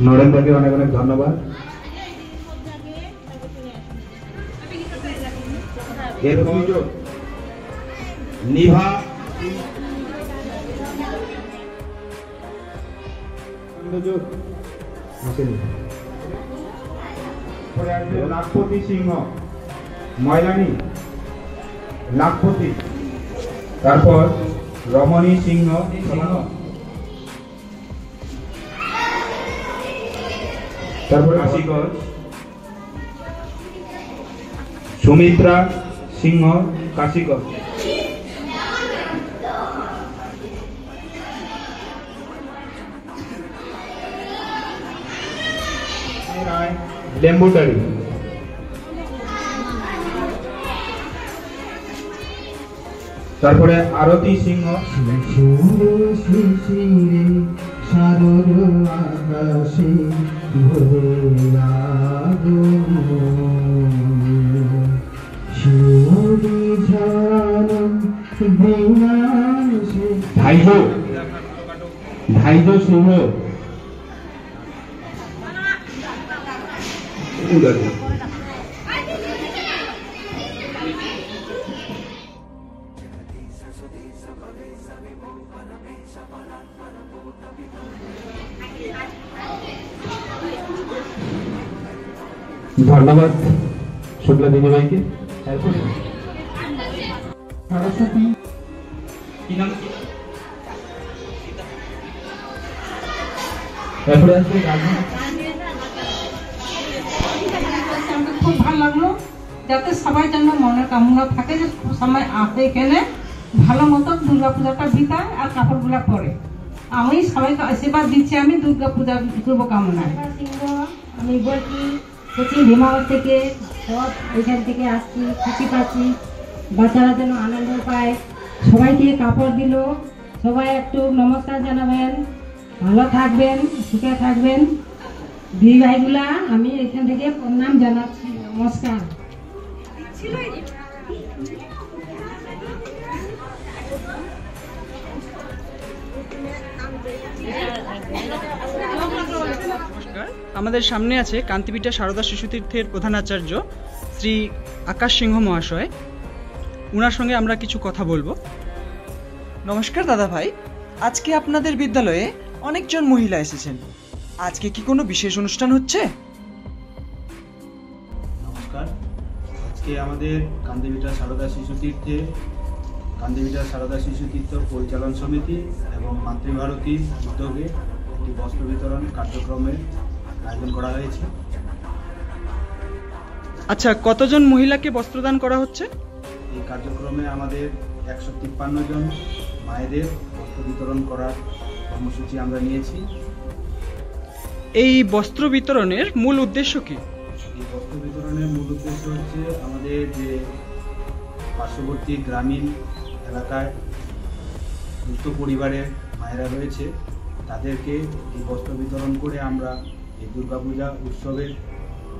নরেন্দ্রকে অনেক অনেক ধন্যবাদ। এরপর নিভা লাখপতি সিংহ, ময়লানি লাখপতি, তারপর রমণী সিংহ, তারপরে কাশীগঞ্জ, সুমিত্রা সিংহ, কাশীগঞ্জ, লেম্বুটারি, তারপরে আরতি সিংহ, ভাইজো সিংহ, ধন্যবাদ শুক্লা দিদি ভাইকে। সরস্বতী খুব ভালো লাগলো, যাতে সবাই যেন মনের কামনা থাকে যে সময় আসে এখানে ভালো মতো দুর্গা পূজাটা বিতায় আর কাপড় গুলা পরে। আমি সবাইকে আশীর্বাদ দিচ্ছি, আমি দুর্গা পূজা শুভকামনায়। আমি বলছি সচিন ভীমাগর থেকে, সব এখান থেকে আসছি, খুশি পাচ্ছি, বাচ্চারা যেন আনন্দ পায়। সবাইকে কাপড় দিল, সবাই একটু নমস্কার জানাবেন, ভালো থাকবেন, সুখে থাকবেন। দিদি ভাইগুলা আমি এখান থেকে প্রণাম জানাচ্ছি, নমস্কার। আমাদের সামনে আছে কান্তিপীঠা সারদা শিশুতীর্থের প্রধান আচার্য শ্রী আকাশ সিংহ মহাশয়। ওনার সঙ্গে আমরা কিছু কথা বলবো। নমস্কার দাদা ভাই, আজকে আপনাদের বিদ্যালয়ে অনেকজন মহিলা এসেছেন, আজকে কি কোনো বিশেষ অনুষ্ঠান হচ্ছে? নমস্কার, আজকে আমাদের কান্তিপীঠা সারদা শিশুতীর্থ পরিচালন সমিতি এবং মাতৃভারতীর উদ্যোগে একটি বস্ত্র বিতরণ কার্যক্রমের আয়োজন করা হয়েছে। আচ্ছা, কতজন মহিলাকে বস্ত্রদান করা হচ্ছে? এই কার্যক্রমে আমাদের 153 জন মায়েদের বস্ত্র বিতরণ করার কর্মসূচি আমরা নিয়েছি। এই বস্ত্র বিতরণের মূল উদ্দেশ্য কি? এই বস্ত্র বিতরণের মূল উদ্দেশ্য হচ্ছে আমাদের যে পার্শ্ববর্তী গ্রামীণ এলাকায় দুস্থ পরিবারের মায়েরা রয়েছে, তাদেরকে এই বস্ত্র বিতরণ করে আমরা এই দুর্গাপূজা উৎসবের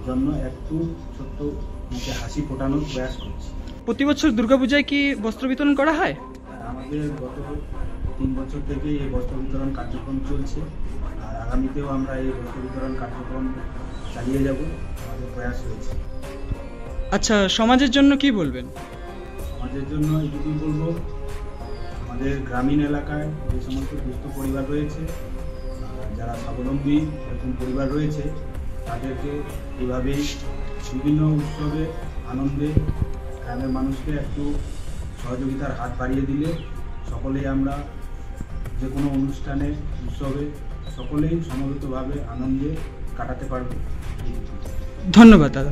জন্য একটু ছোট্ট মুখে হাসি ফোটানোর প্রয়াস করছি। প্রতি বছর দুর্গাপূজায় কি বস্ত্র বিতরণ করা হয়? আমাদের গত 3 বছর থেকে এই বস্ত্র বিতরণ কার্যক্রম চলছে, আর আগামীতেও আমরা এই বস্ত্র বিতরণ কার্যক্রম চালিয়ে যাব, আমাদের প্রয়াস রয়েছে। আচ্ছা, সমাজের জন্য কি বলবেন? সমাজের জন্য এইটুকুই বলবো, আমাদের গ্রামীণ এলাকায় যে সমস্ত দুস্থ পরিবার রয়েছে যারা স্বাবলম্বী এরকম পরিবার রয়েছে তাদেরকে এভাবেই বিভিন্ন উৎসবে আনন্দে গ্রামের মানুষকে একটু সহযোগিতার হাত বাড়িয়ে দিলে সকলেই আমরা যে কোনো অনুষ্ঠানে উৎসবে সকলেই সমবেতভাবে আনন্দে কাটাতে পারব। ধন্যবাদ দাদা।